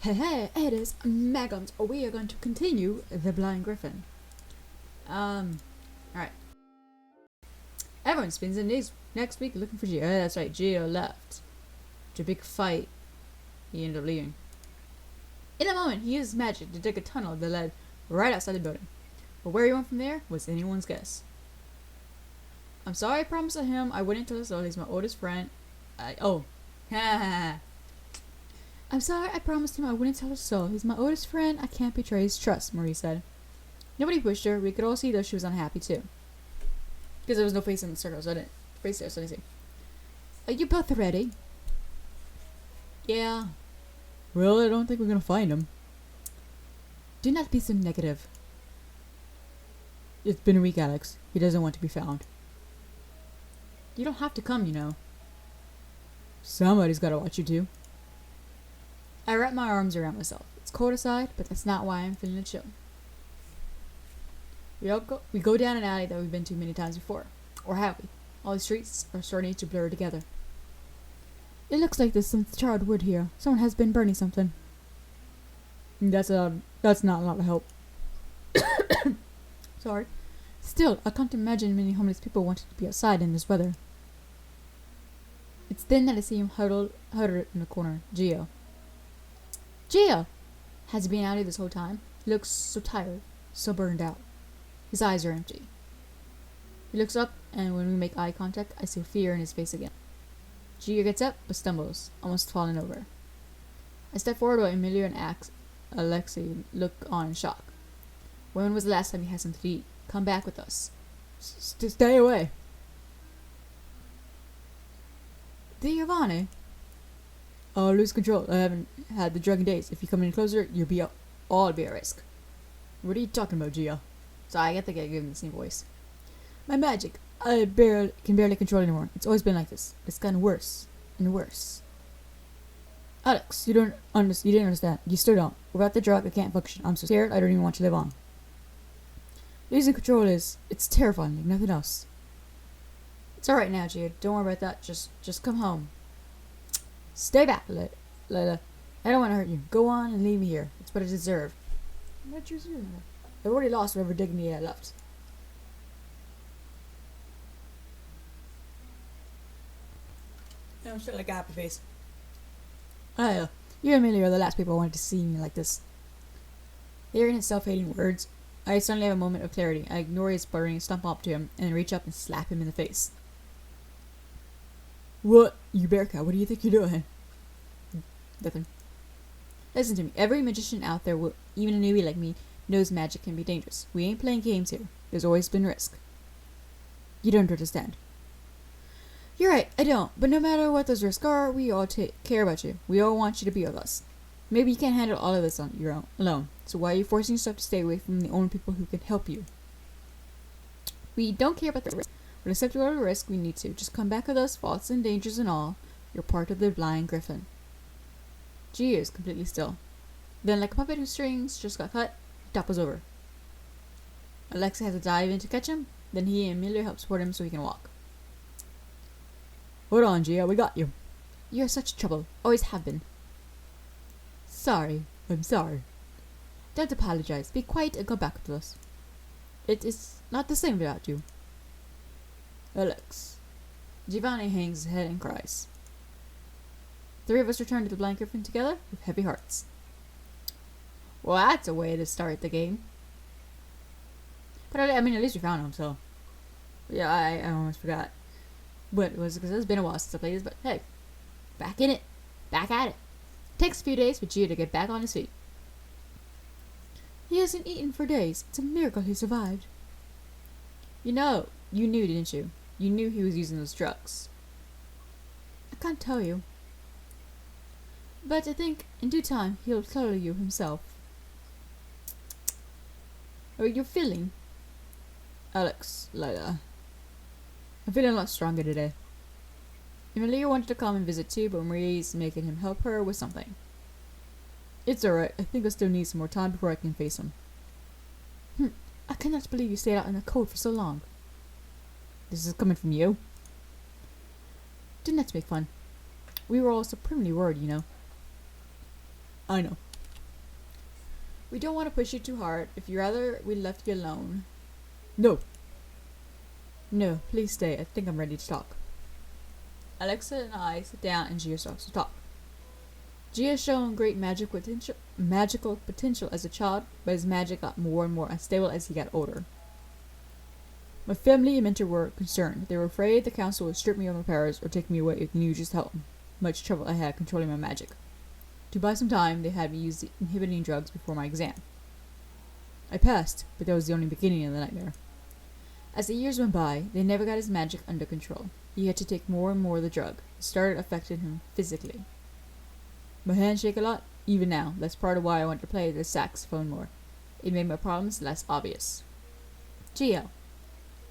Hey, it is Megums. We are going to continue the Blind Griffin. Alright. Everyone spends the next week looking for Gio. That's right, Gio left. After a big fight, he ended up leaving. In a moment, he used magic to dig a tunnel that led right outside the building. But where he went from there was anyone's guess. I'm sorry I promised him I wouldn't tell his soul. He's my oldest friend. I'm sorry I promised him I wouldn't tell his soul. He's my oldest friend. I can't betray his trust, Marie said. Nobody pushed her. We could all see that she was unhappy too. Because there was no face in the circle, so I didn't face there, so I didn't see. Are you both ready? Yeah. Well, I don't think we're gonna find him. Do not be so negative. It's been a week, Alex. He doesn't want to be found. You don't have to come, you know. Somebody's gotta watch you too. I wrap my arms around myself. It's cold outside, but that's not why I'm feeling a chill. We go down an alley that we've been to many times before. Or have we? All the streets are starting to blur together. It looks like there's some charred wood here. Someone has been burning something. That's not a lot of help. Sorry. Still, I can't imagine many homeless people wanting to be outside in this weather. It's then that I see him huddled in the corner. Gio. Gio! Has he been out here this whole time? He looks so tired, so burned out. His eyes are empty. He looks up, and when we make eye contact, I see fear in his face again. Gio gets up, but stumbles, almost falling over. I step forward while Emilio and Alexei look on in shock. When was the last time you had something to eat? Come back with us. Stay away. Giovanni. I'll lose control. I haven't had the drug in days. If you come any closer, all be at risk. What are you talking about, Gia? Sorry, I think I gave him the same voice. My magic. I can barely control it anymore. It's always been like this. It's gotten worse and worse. Alex, you didn't understand. You still don't. Without the drug, I can't function. I'm so scared. I don't even want to live on. Losing control it's terrifying, like nothing else. It's alright now, Gia. Don't worry about that. Just come home. Stay back, Lila. I don't want to hurt you. Go on and leave me here. It's what I deserve. What you deserve? I've already lost whatever dignity I left. I'm still like a happy face. You and Emily are the last people I wanted to see me like this. Hearing his self-hating words, I suddenly have a moment of clarity. I ignore his sputtering and stump up to him and reach up and slap him in the face. What? You bear cat, what do you think you're doing? Nothing. Listen to me. Every magician out there, even a newbie like me, knows magic can be dangerous. We ain't playing games here. There's always been risk. You don't understand. You're right, I don't. But no matter what those risks are, we all care about you. We all want you to be with us. Maybe you can't handle all of this on your own, alone. So why are you forcing yourself to stay away from the only people who can help you? We don't care about the risk. We'll accept whatever risk we need to. Just come back with us, faults and dangers and all. You're part of the Blind Griffin. Gio is completely still. Then, like a puppet whose strings just got cut, he topples over. Alexa has to dive in to catch him. Then he and Emilio help support him so he can walk. Hold on, Gio. We got you. You're such trouble. Always have been. Sorry. I'm sorry. Don't apologize. Be quiet and go back with us. It is not the same without you. Alex. Giovanni hangs his head and cries. Three of us return to the Blind Griffin together with heavy hearts. Well, that's a way to start the game. But I mean, at least we found him, so. Yeah, I almost forgot. But it was because it's been a while since I played this, but hey. Back in it. Back at it. Takes a few days for Gio to get back on his feet. He hasn't eaten for days. It's a miracle he survived. You knew, didn't you? You knew he was using those drugs. I can't tell you. But I think in due time he'll tell you himself. How are you feeling? Alex, Lila. I'm feeling a lot stronger today. Emilia wanted to come and visit too, but Marie's making him help her with something. It's alright. I think I still need some more time before I can face him. I cannot believe you stayed out in the cold for so long. This is coming from you? Do not make fun. We were all supremely worried, you know. I know. We don't want to push you too hard. If you rather we left you alone. No. No, please stay. I think I'm ready to talk. Alexa and I sit down and Gia starts to talk. Gia has shown great magical potential as a child, but his magic got more and more unstable as he got older. My family and mentor were concerned. They were afraid the council would strip me of my powers or take me away if they knew just how much trouble I had controlling my magic. To buy some time, they had me use the inhibiting drugs before my exam. I passed, but that was the only beginning of the nightmare. As the years went by, they never got his magic under control. He had to take more and more of the drug. It started affecting him physically. My hands shake a lot, even now. That's part of why I wanted to play the saxophone more. It made my problems less obvious. Gio,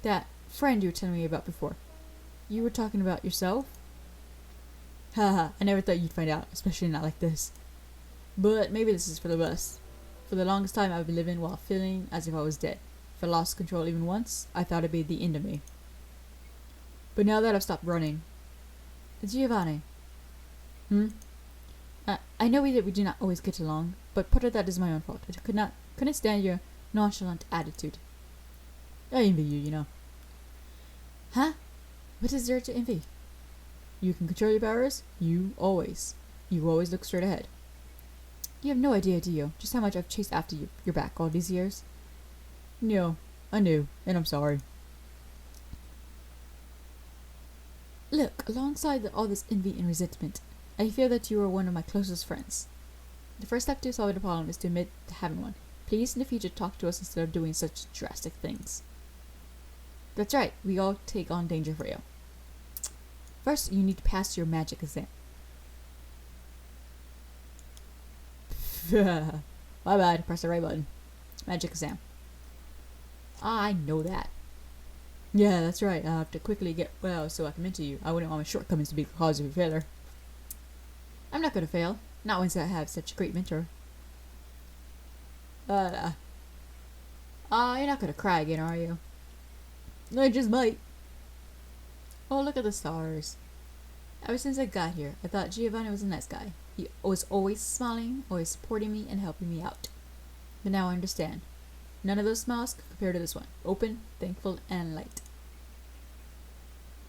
that friend you were telling me about before, you were talking about yourself? Haha, I never thought you'd find out, especially not like this. But maybe this is for the best. For the longest time I've been living while feeling as if I was dead. If I lost control even once, I thought it'd be the end of me. But now that I've stopped running... Giovanni. I know that we do not always get along, but part of that is my own fault. I couldn't stand your nonchalant attitude. I envy you, you know. Huh? What is there to envy? You can control your powers. You always look straight ahead. You have no idea, do you, just how much I've chased after your back all these years? No, I knew, and I'm sorry. Look, alongside all this envy and resentment, I feel that you are one of my closest friends. The first step to solving the problem is to admit to having one. Please, in the future, talk to us instead of doing such drastic things. That's right, we all take on danger for you. First, you need to pass your magic exam. My bad, press the right button. Magic exam. I know that. Yeah, that's right, I have to quickly get well so I can mentor you. I wouldn't want my shortcomings to be the cause of your failure. I'm not going to fail. Not once I have such a great mentor. You're not going to cry again, are you? I just might. Oh, look at the stars. Ever since I got here, I thought Giovanni was a nice guy. He was always smiling, always supporting me and helping me out. But now I understand. None of those smiles could compare to this one. Open, thankful, and light.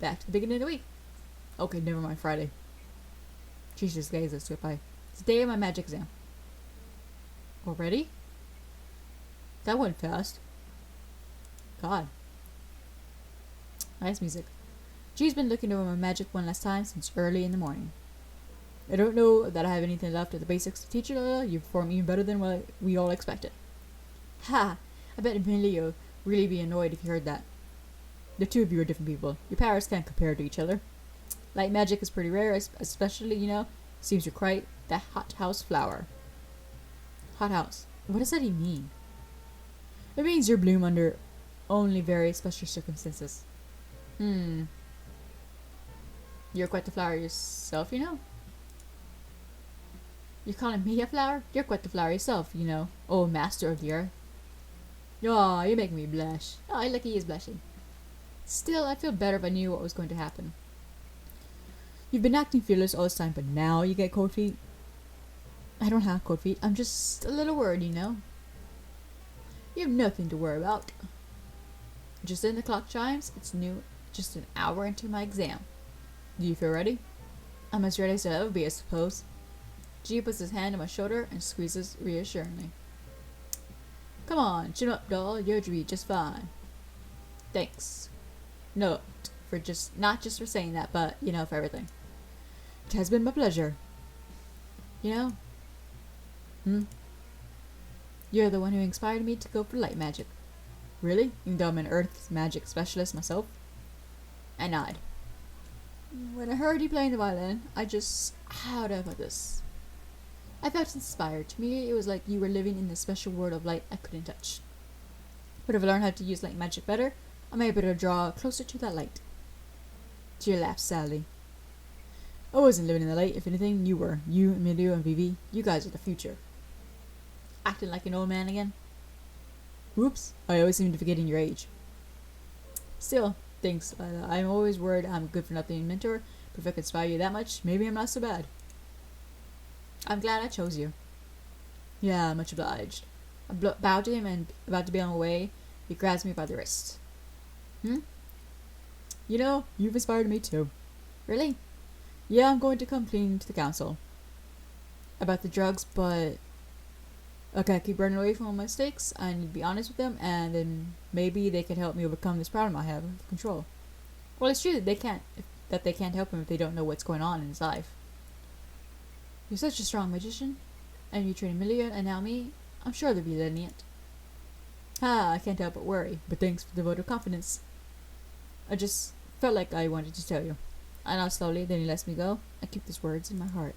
Back to the beginning of the week. Okay, never mind Friday. Jesus, guys, let's get by. It's the day of my magic exam. Already? That went fast. God. Nice music. G's been looking over my magic one last time since early in the morning. I don't know that I have anything left of the basics to teach you. You perform even better than what we all expected. Ha! I bet Emilio would really be annoyed if he heard that. The two of you are different people. Your powers can't compare to each other. Light magic is pretty rare, especially, you know, seems you're quite the hothouse flower. Hothouse. What does that even mean? It means you bloom under only very special circumstances. You're quite the flower yourself, you know? You're calling me a flower? You're quite the flower yourself, you know. Oh, master of the earth. Oh, you make me blush. Oh, look, he is blushing. Still, I'd feel better if I knew what was going to happen. You've been acting fearless all this time, but now you get cold feet? I don't have cold feet. I'm just a little worried, you know. You have nothing to worry about. Just then the clock chimes. It's just an hour into my exam. Do you feel ready? I'm as ready as I'll ever be, I suppose. G puts his hand on my shoulder and squeezes reassuringly. Come on, chin up, doll. You'll be just fine. Thanks. No, for not just for saying that, but, you know, for everything. It has been my pleasure. You know? You're the one who inspired me to go for light magic. Really? Even though I'm an earth magic specialist myself? I nod. When I heard you playing the violin, how do I put this? I felt inspired. To me, it was like you were living in the special world of light I couldn't touch. But if I learn how to use light magic better, I'm able to draw closer to that light. Gia laughed sadly. I wasn't living in the light. If anything, you were. You, Emilio, and Vivi, you guys are the future. Acting like an old man again? Whoops, I always seem to forgetting your age. Still, thanks. I'm always worried I'm a good-for-nothing mentor, but if I could inspire you that much, maybe I'm not so bad. I'm glad I chose you. Yeah, much obliged. I bow to him and about to be on my way, he grabs me by the wrist. Hmm? You know, you've inspired me too. Really? Yeah, I'm going to come clean to the council about the drugs, but okay, keep running away from all my mistakes. I need to be honest with them, and then maybe they can help me overcome this problem I have with control. Well, it's true that they can't help him if they don't know what's going on in his life. You're such a strong magician, and you train Amelia and now me. I'm sure they'll be lenient. I can't help but worry, but thanks for the vote of confidence. I just felt like I wanted to tell you. I nod slowly, then he lets me go. I keep these words in my heart.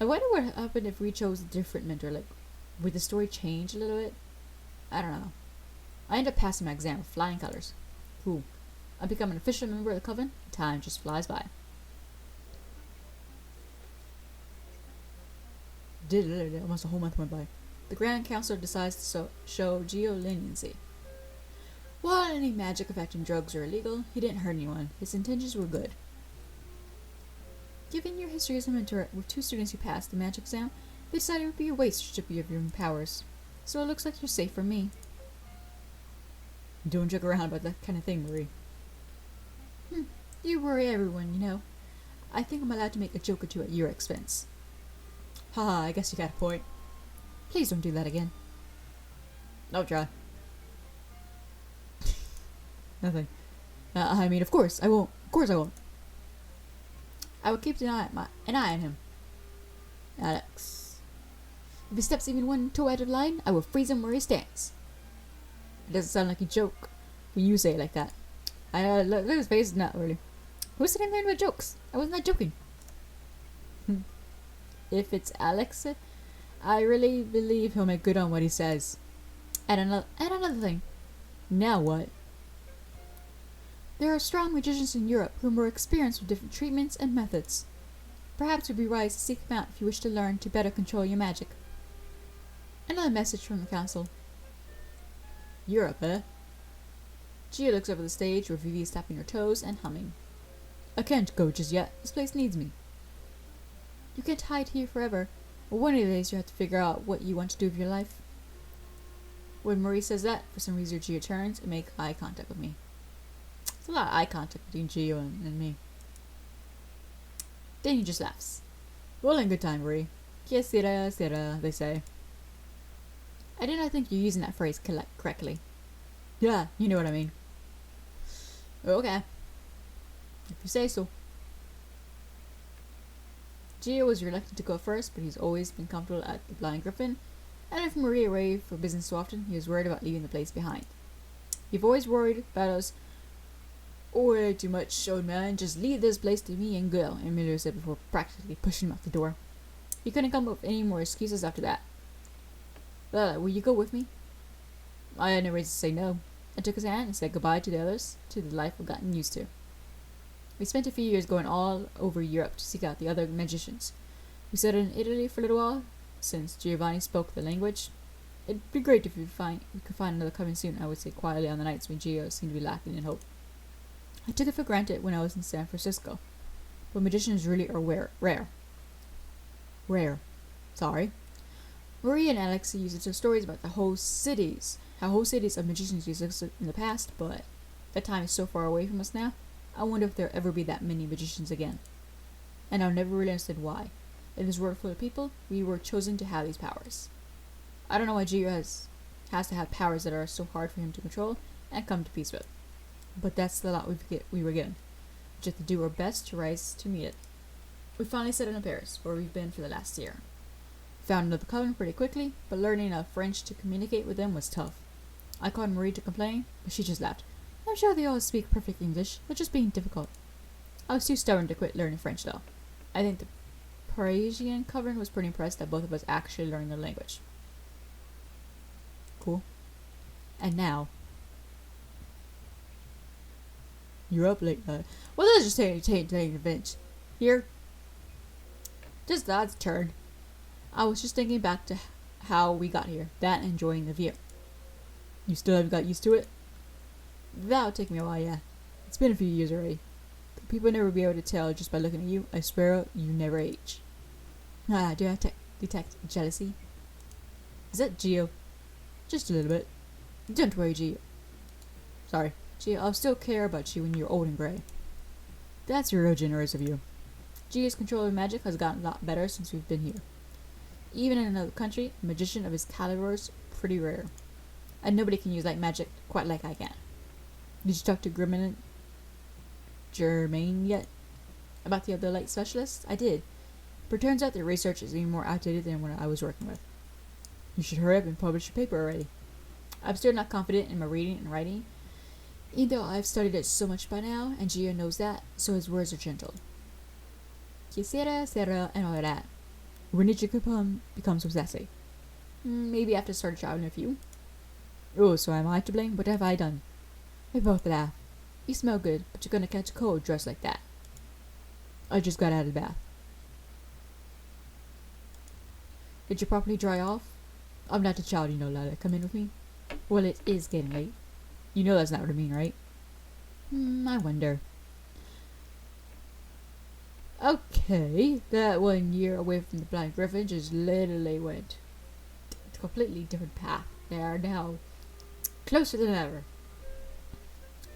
I wonder what happened if we chose a different mentor. Like, would the story change a little bit? I don't know. I end up passing my exam with flying colors. Cool. I become an official member of the coven. Time just flies by. Almost a whole month went by. The Grand Council decides to show Gio leniency. While any magic affecting drugs are illegal, he didn't hurt anyone. His intentions were good. Given your history as a mentor with 2 students who passed the magic exam, they decided it would be a waste to strip you of your own powers. So it looks like you're safe from me. Don't joke around about that kind of thing, Marie. You worry everyone, you know. I think I'm allowed to make a joke or two at your expense. Haha, I guess you got a point. Please don't do that again. No, try. Nothing. I mean, of course I won't. Of course I won't. I will keep an eye on him. Alex. If he steps even one toe out of line, I will freeze him where he stands. It doesn't sound like a joke when you say it like that. I look at his face. Not really. Who's sitting there with jokes? I was not joking. If it's Alex, I really believe he'll make good on what he says. And another thing. Now what? There are strong magicians in Europe who are more experienced with different treatments and methods. Perhaps it would be wise to seek them out if you wish to learn to better control your magic. Another message from the council. Europe, eh? Gia looks over the stage where Vivi is tapping her toes and humming. I can't go just yet. This place needs me. You can't hide here forever. Well, one of the days you have to figure out what you want to do with your life. When Marie says that, for some reason Gia turns and makes eye contact with me. There's a lot of eye contact between Gio and me. Then he just laughs. Well, in good time, Marie. Que sera, sera, they say. I do not think you're using that phrase correctly. Yeah, you know what I mean. Okay. If you say so. Gio was reluctant to go first, but he's always been comfortable at the Blind Griffin, and if Marie away for business so often, he was worried about leaving the place behind. You've always worried about us way too much, old man. Just leave this place to me and go, Emilio said before practically pushing him out the door. He couldn't come up with any more excuses after that. Will you go with me? I had no reason to say no. I took his hand and said goodbye to the others, to the life I've gotten used to. We spent a few years going all over Europe to seek out the other magicians. We settled in Italy for a little while, since Giovanni spoke the language. It'd be great if we could find another coming soon, I would say quietly on the nights when Gio seemed to be lacking in hope. I took it for granted when I was in San Francisco, but magicians really are rare. Sorry. Marie and Alex used to tell stories about how whole cities of magicians existed in the past, but that time is so far away from us now. I wonder if there'll ever be that many magicians again. And I've never really understood why. In this world full of people, we were chosen to have these powers. I don't know why Gio has to have powers that are so hard for him to control and come to peace with. But that's the lot we were given. We just have to do our best to rise to meet it. We finally settled in Paris, where we've been for the last year. Found another coven pretty quickly, but learning enough French to communicate with them was tough. I called Marie to complain, but she just laughed. I'm sure they all speak perfect English, they're just being difficult. I was too stubborn to quit learning French though. I think the Parisian coven was pretty impressed that both of us actually learned the language. Cool. And now, you're up late night. Well, let's just take advantage. Here, just God's turn. I was just thinking back to how we got here, that and enjoying the view. You still haven't got used to it? That'll take me a while, yeah. It's been a few years already. People never be able to tell just by looking at you. I swear you never age. Do I detect jealousy? Is that Geo? Just a little bit. Don't worry, Geo. Sorry. Geo, I'll still care about you when you're old and gray. That's real generous of you. Geo's control of magic has gotten a lot better since we've been here. Even in another country, a magician of his caliber is pretty rare. And nobody can use light magic quite like I can. Did you talk to Griffin Germain yet? About the other light specialists? I did. But turns out their research is even more outdated than what I was working with. You should hurry up and publish your paper already. I'm still not confident in my reading and writing, even though I've studied it so much by now, and Gio knows that, so his words are gentle. Quisiera, será, and all of that. When did you become so sassy? Maybe after I started traveling with you. Oh, so am I to blame? What have I done? We both laugh. You smell good, but you're gonna catch a cold dressed like that. I just got out of the bath. Did you properly dry off? I'm not a child, you know, Lila. Come in with me. Well, it is getting late. You know that's not what I mean, right? I wonder. Okay, that 1 year away from the Blind Griffin just literally went a completely different path. They are now closer than ever.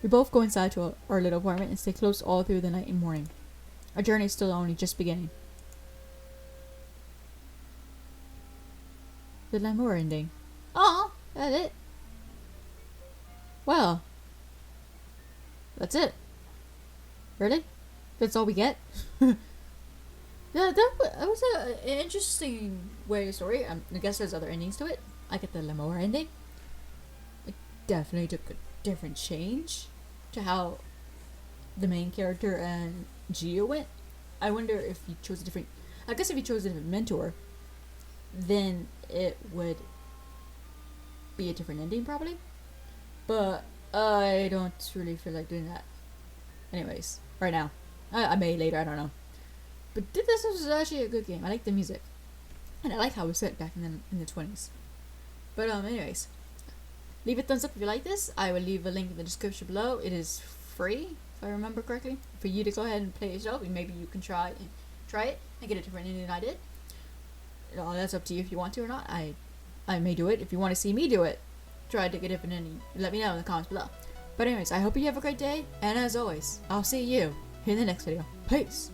We both go inside to our little apartment and stay close all through the night and morning. Our journey is still only just beginning. The Lamour ending. Aw, that's it. Well, that's it. Really? That's all we get? that was an interesting way of story. I guess there's other endings to it. I get the Lamour ending. It definitely took a different change to how the main character and Gio went. I wonder if he chose a different... I guess if he chose a different mentor, then it would be a different ending probably. But I don't really feel like doing that. Anyways, right now. I may later, I don't know. But this was actually a good game. I like the music. And I like how it was set back in the 20s. But anyways. Leave a thumbs up if you like this. I will leave a link in the description below. It is free, if I remember correctly, for you to go ahead and play it yourself. And maybe you can try it and get a different ending than I did. That's up to you if you want to or not. I may do it. If you want to see me do it, try to get a different ending. Let me know in the comments below. But anyways, I hope you have a great day. And as always, I'll see you in the next video. Peace!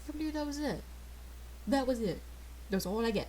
I believe that was it. That was it. That's all I get.